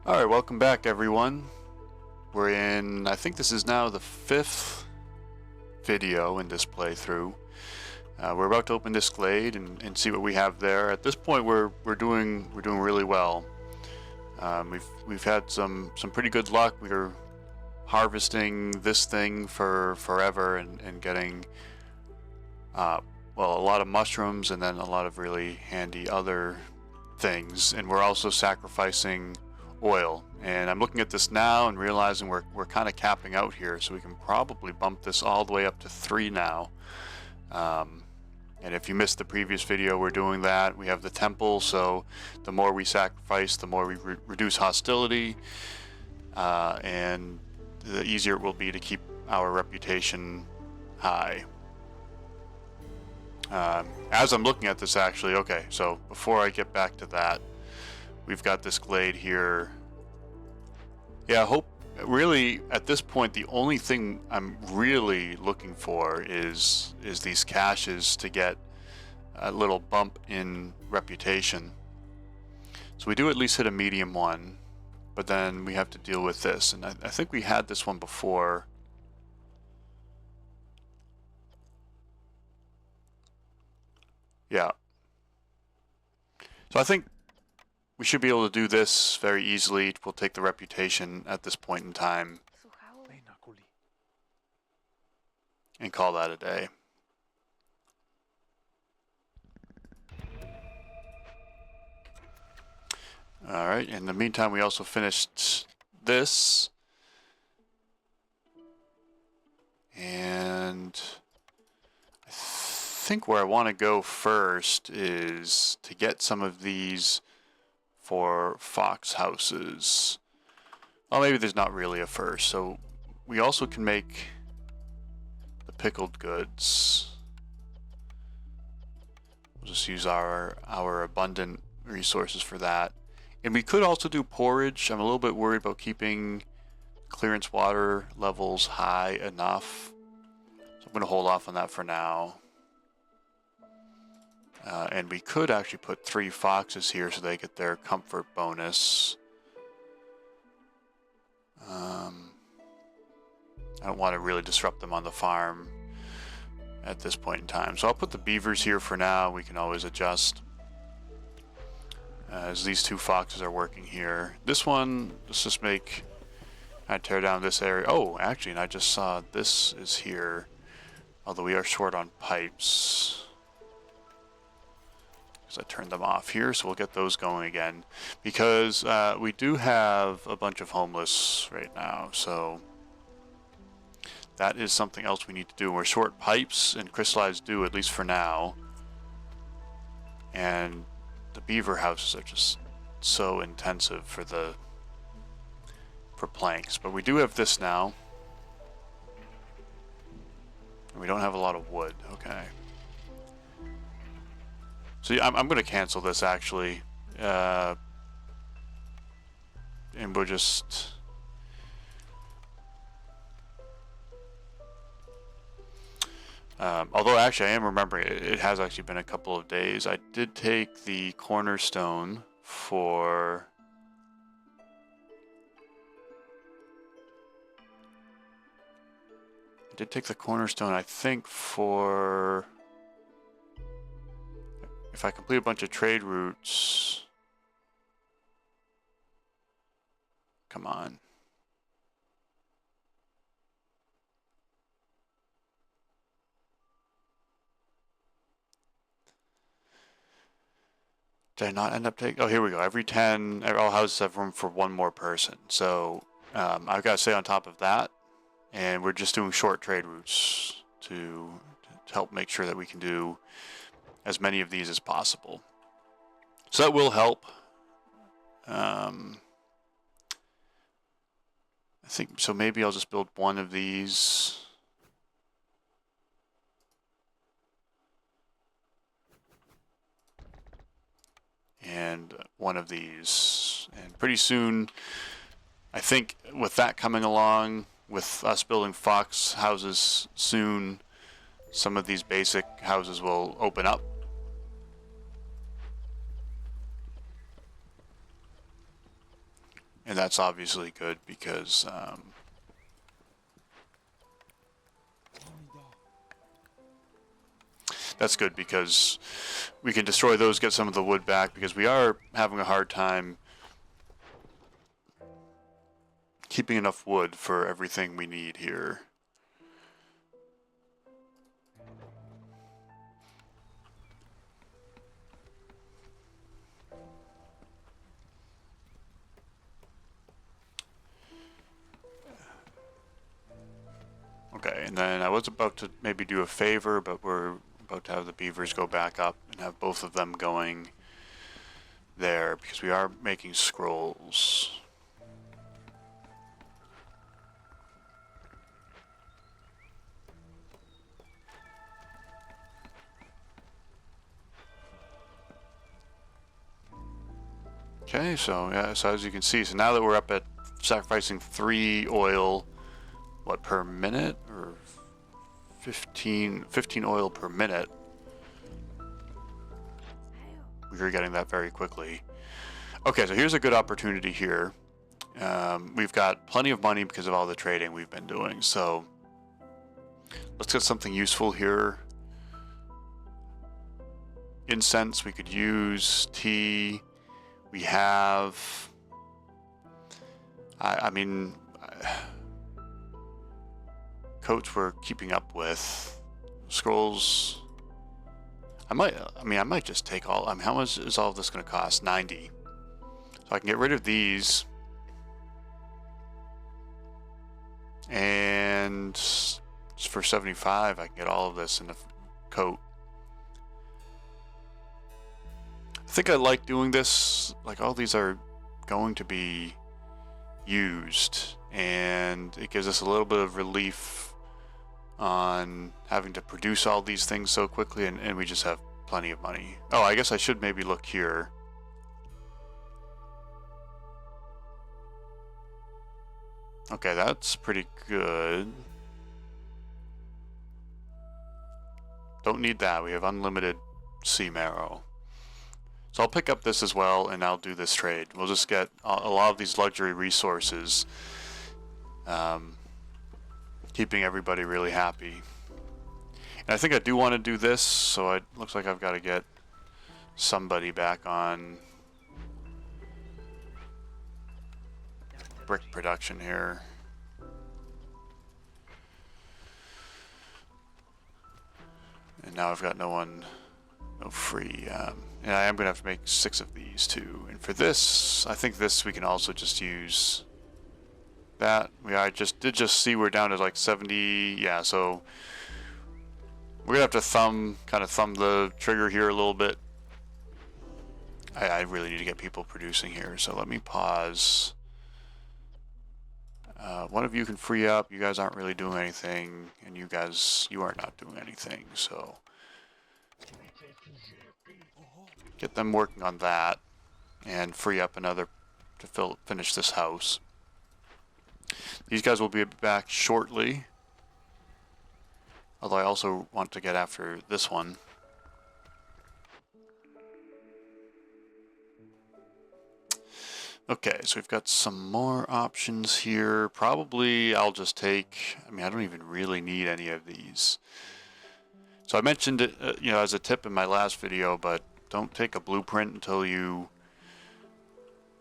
Alright, welcome back everyone. We're in, I think this is now the 5th video in this playthrough. We're about to open this glade and see what we have there. At this point we're doing really well. We've had some pretty good luck. We're harvesting this thing for forever and getting well, a lot of mushrooms and then a lot of really handy other things, and we're also sacrificing oil. And I'm looking at this now and realizing we're kind of capping out here, so we can probably bump this all the way up to 3 now. And if you missed the previous video, we're doing that. We have the temple, so the more we sacrifice, the more we reduce hostility, and the easier it will be to keep our reputation high. As I'm looking at this, actually, okay, so before I get back to that, we've got this glade here. Yeah, I hope, really, at this point, the only thing I'm really looking for is these caches to get a little bump in reputation. So we do at least hit a medium one, but then we have to deal with this, and I think we had this one before. Yeah. So I think we should be able to do this very easily. We'll take the reputation at this point in time and call that a day. Alright, in the meantime we also finished this. And I think where I want to go first is to get some of these for fox houses. Well, maybe there's not really a first, so we also can make the pickled goods. We'll just use our abundant resources for that. And we could also do porridge. I'm a little bit worried about keeping clearance water levels high enough, so I'm going to hold off on that for now. And we could actually put 3 foxes here so they get their comfort bonus. I don't want to really disrupt them on the farm at this point in time. So I'll put the beavers here for now. We can always adjust as these 2 foxes are working here. This one, let's just make, I tear down this area. Oh, actually, and I just saw this is here, although we are short on pipes. I turned them off here, so we'll get those going again, because we do have a bunch of homeless right now, so that is something else we need to do. We're short pipes and crystallized dew, at least for now, and the beaver houses are just so intensive for planks. But we do have this now, and we don't have a lot of wood. Okay. So yeah, I'm going to cancel this actually, and we'll just although actually I am remembering it has actually been a couple of days. I did take the cornerstone for I think for if I complete a bunch of trade routes. Come on. Did I not end up taking? Oh, here we go. Every 10, all houses have room for 1 more person. So I've got to stay on top of that. And we're just doing short trade routes to help make sure that we can do as many of these as possible. So that will help. I think so. Maybe I'll just build 1 of these. And 1 of these. And pretty soon, I think with that coming along, with us building fox houses soon, some of these basic houses will open up. And that's obviously good because we can destroy those, get some of the wood back, because we are having a hard time keeping enough wood for everything we need here. Okay, and then I was about to maybe do a favor, but we're about to have the beavers go back up and have both of them going there, because we are making scrolls. Okay, so yeah, so as you can see, so now that we're up at sacrificing 3 oil, what, per minute? Or 15 oil per minute. We are getting that very quickly. Okay, so here's a good opportunity here. We've got plenty of money because of all the trading we've been doing, so let's get something useful here. Incense, we could use. Tea, we have. I mean, coats we're keeping up with. Scrolls, I might just take all. How much is all of this going to cost? 90. So I can get rid of these. And just for 75, I can get all of this in a coat. I think I like doing this. Like, all these are going to be used, and it gives us a little bit of relief on having to produce all these things so quickly, and we just have plenty of money. Oh, I guess I should maybe look here. Okay, that's pretty good. Don't need that. We have unlimited sea marrow. So I'll pick up this as well, and I'll do this trade. We'll just get a lot of these luxury resources, keeping everybody really happy. And I think I do want to do this, so it looks like I've got to get somebody back on brick production here. And now I've got no free. And I am going to have to make 6 of these too. And for this, I think this we can also just use that. I did just see we're down to like 70. Yeah, so we're going to have to kind of thumb the trigger here a little bit. I really need to get people producing here, so let me pause. One of you can free up. You guys aren't really doing anything, and you are not doing anything, so get them working on that and free up another to finish this house. These guys will be back shortly, although I also want to get after this one. Okay, so we've got some more options here. Probably I'll just take, I don't even really need any of these. So I mentioned it, as a tip in my last video, but don't take a blueprint until you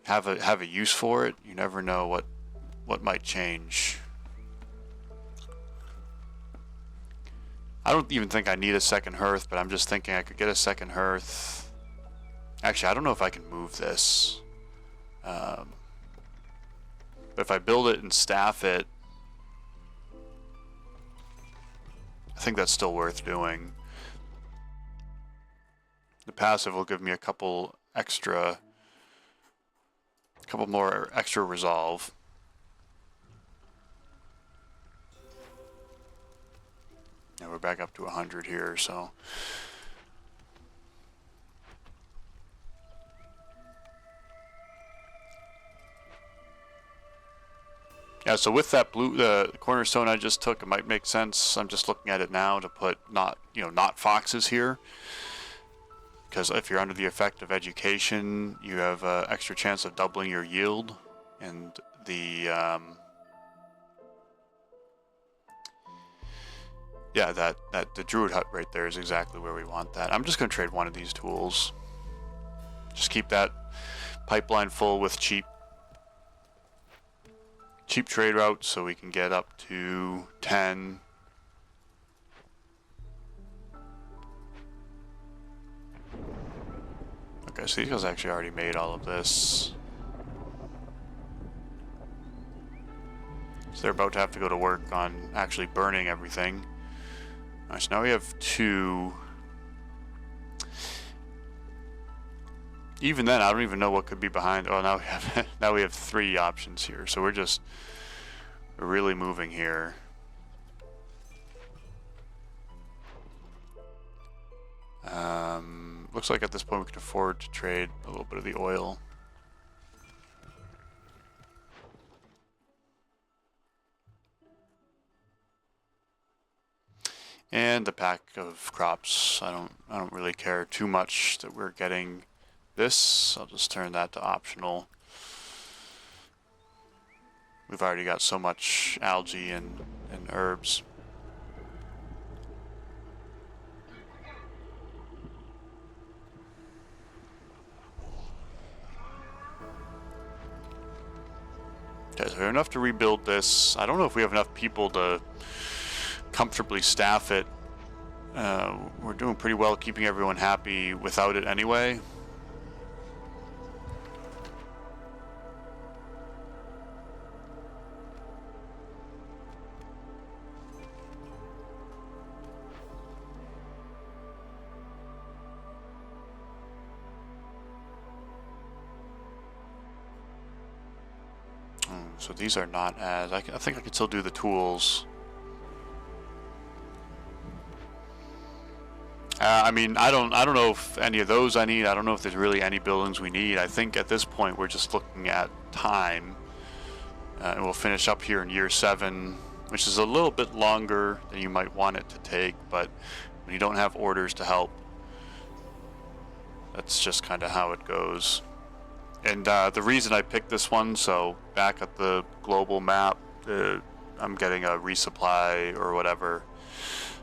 have a use for it. You never know what might change. I don't even think I need a second hearth, but I'm just thinking I could get a second hearth. Actually, I don't know if I can move this. But if I build it and staff it, I think that's still worth doing. The passive will give me a couple more extra resolve. Now we're back up to 100 here, so. Yeah, so with that the cornerstone I just took, it might make sense. I'm just looking at it now to put not foxes here. Because if you're under the effect of education, you have an extra chance of doubling your yield. And the yeah, that the druid hut right there is exactly where we want that. I'm just gonna trade one of these tools. Just keep that pipeline full with cheap trade routes so we can get up to 10. Okay, so these guys actually already made all of this. So they're about to have to go to work on actually burning everything. Alright, so now we have 2. Even then, I don't even know what could be behind. Oh, now we have now we have 3 options here. So we're really moving here. Looks like at this point we can afford to trade a little bit of the oil. And the pack of crops. I don't really care too much that we're getting this. I'll just turn that to optional. We've already got so much algae and herbs. Okay, so we have enough to rebuild this. I don't know if we have enough people to comfortably staff it. We're doing pretty well keeping everyone happy without it anyway. So these are not as... I think I can still do the tools. I mean, I don't know if any of those I need. I don't know if there's really any buildings we need. I think at this point we're just looking at time. And we'll finish up here in year 7, which is a little bit longer than you might want it to take, but when you don't have orders to help, that's just kind of how it goes. And the reason I picked this one, so back at the global map, I'm getting a resupply or whatever,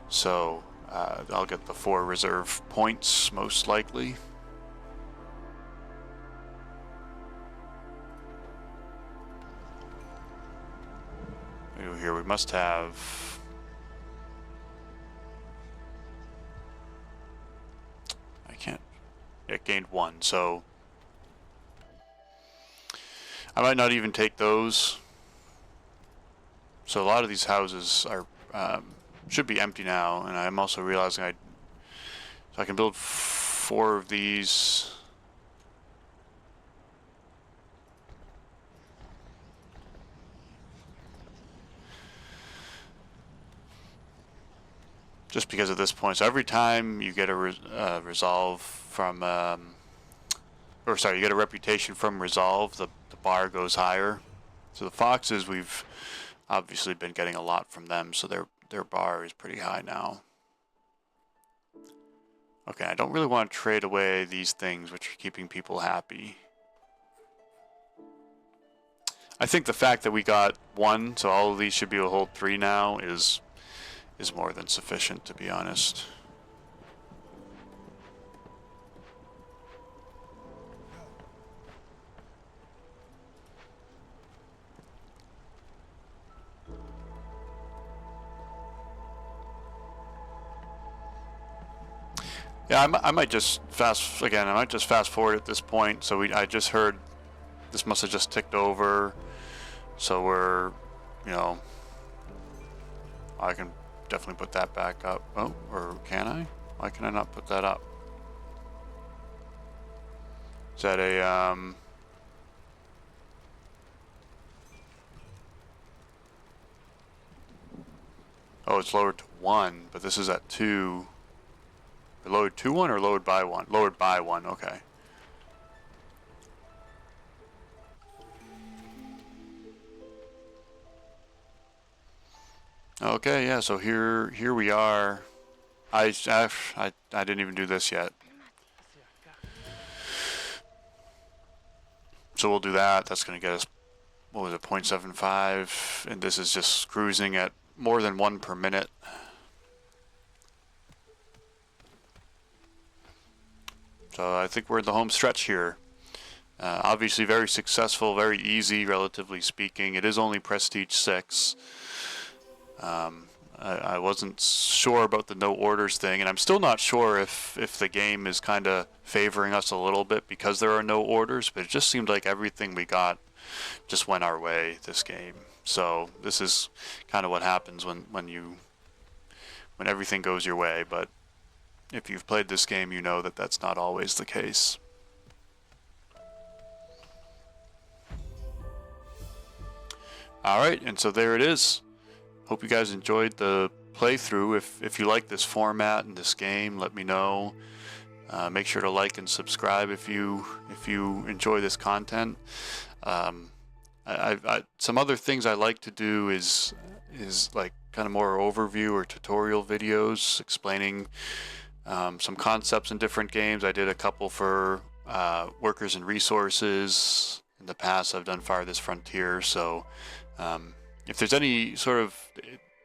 so I'll get the 4 reserve points most likely. Here we must have... I can't... It gained 1, so... I might not even take those. So a lot of these houses are should be empty now, and I'm also realizing so I can build 4 of these. Just because at this point, so every time you get a resolve from, or sorry, you get a reputation from resolve, the bar goes higher. So the foxes, we've obviously been getting a lot from them, so their bar is pretty high now. Okay, I don't really want to trade away these things which are keeping people happy. I think the fact that we got 1, so all of these should be able to hold 3 now, is more than sufficient, to be honest. Yeah, I might just fast forward at this point. So I just heard this must have just ticked over. So we're, you know, I can definitely put that back up. Oh, or can I? Why can I not put that up? Is that a oh, it's lowered to 1, but this is at 2. Lowered to 1 or lowered by 1? Lowered by 1, okay. Okay, yeah, so here we are. I didn't even do this yet. So we'll do that. That's going to get us what was it, 0.75, and this is just cruising at more than 1 per minute. So I think we're in the home stretch here. Obviously very successful, very easy, relatively speaking. It is only Prestige 6. I wasn't sure about the no orders thing, and I'm still not sure if the game is kind of favoring us a little bit because there are no orders, but it just seemed like everything we got just went our way this game. So this is kind of what happens when everything goes your way, but if you've played this game, you know that that's not always the case. Alright, and so there it is. Hope you guys enjoyed the playthrough. If you like this format and this game, let me know. Make sure to like and subscribe if you enjoy this content. Some other things I like to do is like kind of more overview or tutorial videos explaining some concepts in different games. I did a couple for Workers and Resources. In the past, I've done Farthest Frontier. So if there's any sort of,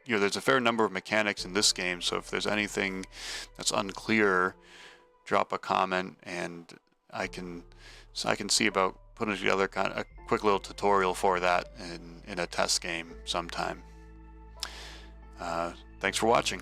there's a fair number of mechanics in this game. So if there's anything that's unclear, drop a comment and I can see about putting together kind of a quick little tutorial for that in a test game sometime. Thanks for watching.